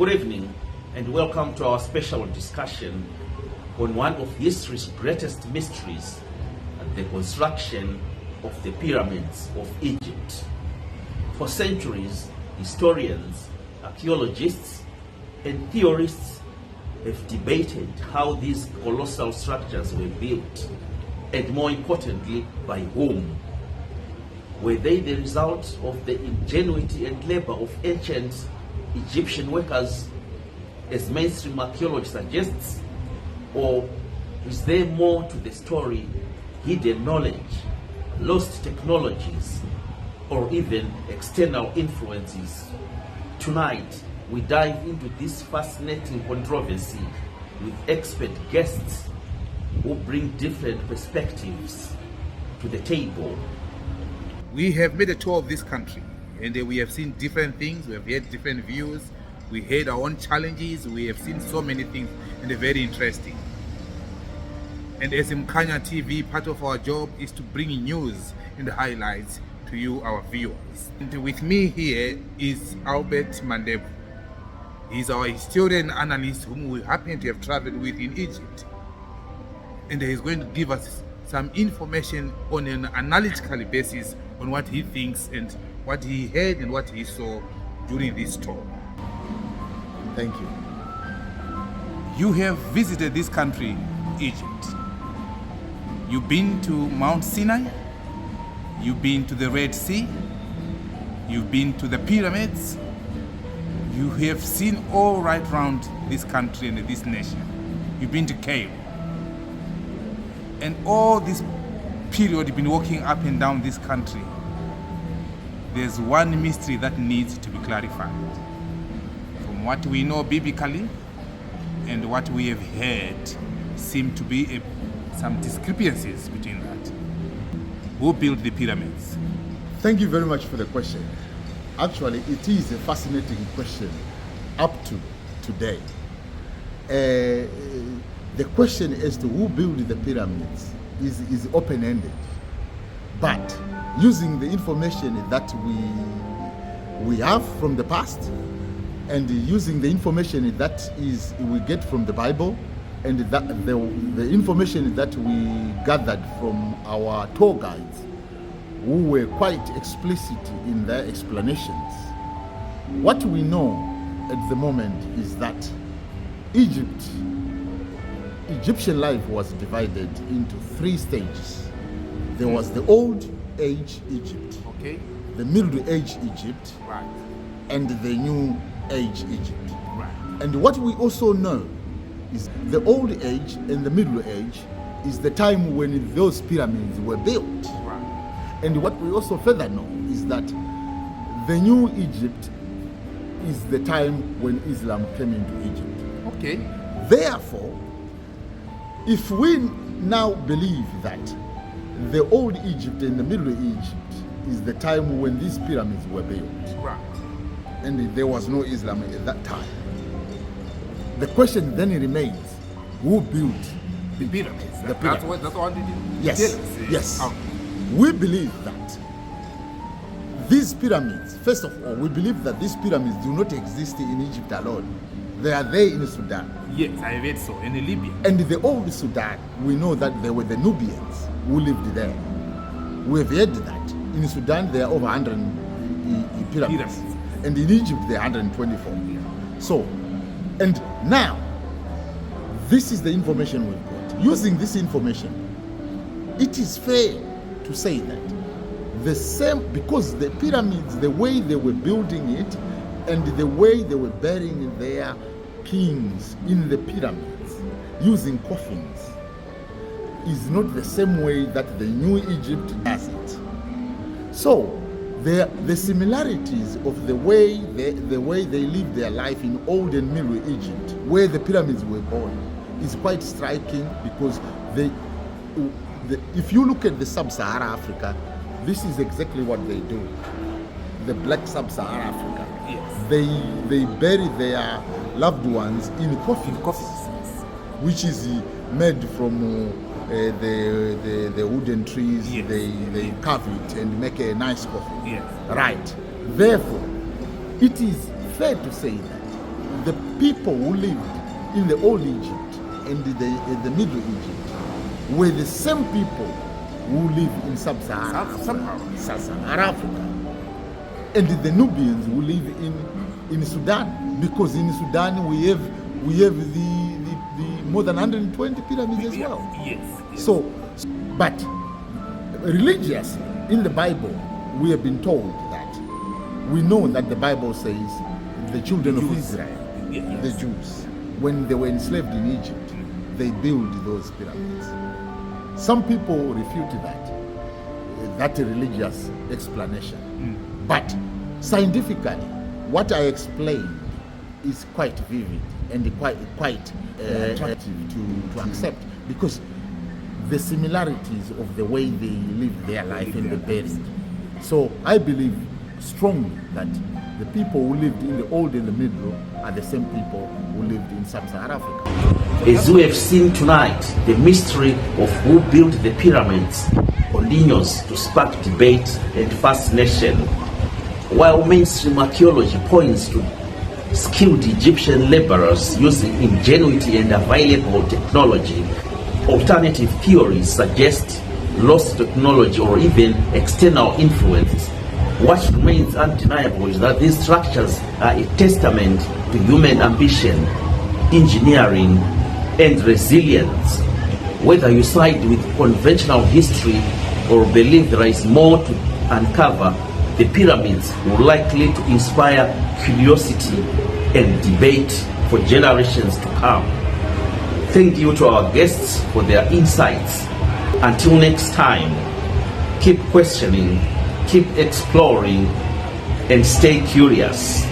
Good evening and welcome to our special discussion on one of history's greatest mysteries, the construction of the pyramids of Egypt. For centuries, historians, archaeologists, and theorists have debated how these colossal structures were built, and more importantly, by whom. Were they the result of the ingenuity and labor of ancient Egyptian workers, as mainstream archaeology suggests, or is there more to the story, hidden knowledge, lost technologies, or even external influences? Tonight, we dive into this fascinating controversy with expert guests who bring different perspectives to the table. We have made a tour of this country and we have seen different things, we have heard different views, we had our own challenges, we have seen so many things and they're very interesting. And as Mkhanya TV, part of our job is to bring news and highlights to you, our viewers. And with me here is Albert Mandevu. He's our historian analyst whom we happen to have traveled with in Egypt. And he's going to give us some information on an analytical basis on what he thinks and what he heard and what he saw during this tour. Thank you. You have visited this country, Egypt. You've been to Mount Sinai, you've been to the Red Sea, you've been to the pyramids, you have seen all right around this country and this nation. You've been to Cairo. And all this period you've been walking up and down this country, there's one mystery that needs to be clarified. From what we know biblically and what we have heard, seem to be some discrepancies between that. Who built the pyramids? Thank you very much for the question. Actually, it is a fascinating question up to today. The question as to who built the pyramids is open-ended. But using the information that we have from the past and using the information that we get from the Bible and that the information that we gathered from our tour guides, who were quite explicit in their explanations, what we know at the moment is that Egyptian life was divided into three stages. There was the Old Age Egypt, Okay. the Middle Age Egypt, Right. and the New Age Egypt. Right. And what we also know is the Old Age and the Middle Age is the time when those pyramids were built. Right. And what we also further know is that the New Egypt is the time when Islam came into Egypt. Okay. Therefore, if we now believe that the Old Egypt and the Middle Egypt is the time when these pyramids were built, Right. and there was no Islam at that time, the question then remains, who built The pyramids. The pyramids. That's what did you Yes, tell us? yes. Okay. We believe that these pyramids, first of all, we believe that these pyramids do not exist in Egypt alone. They are there in Sudan. Yes, I read so. In Libya. And the old Sudan, we know that there were the Nubians who lived there. We've heard that in Sudan there are over 100 pyramids. And in Egypt there are 124. So, and now, this is the information we've got. Using this information, it is fair to say that the same, because the pyramids, the way they were building it and the way they were burying their kings in the pyramids using coffins is not the same way that the New Egypt does it. So the similarities of the way they lived their life in Old and Middle Egypt, where the pyramids were born, is quite striking because if you look at the Sub-Sahara Africa, this is exactly what they do. The Black Sub-Sahara Africa. Yes. They bury their loved ones in coffins, which is made from the wooden trees. Yes. They carve it and make a nice coffin. Yes. Right. Therefore, it is fair to say that the people who lived in the old Egypt and the Middle Egypt were the same people who live in sub-Saharan Africa, and the Nubians who live in Sudan, because in Sudan we have the more than 120 pyramids as well. Yes. So, but religiously in the Bible we have been told that we know that the Bible says the children of Israel, the Jews, when they were enslaved in Egypt, they built those pyramids. Some people refute that religious explanation. But scientifically, what I explained is quite vivid and quite attractive to accept, because the similarities of the way they live their life and the buried. So I believe strongly that the people who lived in the old and the middle are the same people who lived in sub-Saharan Africa. As we have seen tonight, the mystery of who built the pyramids continues to spark debate and fascination. While mainstream archaeology points to skilled Egyptian laborers using ingenuity and available technology, alternative theories suggest lost technology or even external influences. What remains undeniable is that these structures are a testament to human ambition, engineering, and resilience. Whether you side with conventional history or believe there is more to uncover, the pyramids will likely to inspire curiosity and debate for generations to come. Thank you to our guests for their insights. Until next time, keep questioning, keep exploring, and stay curious.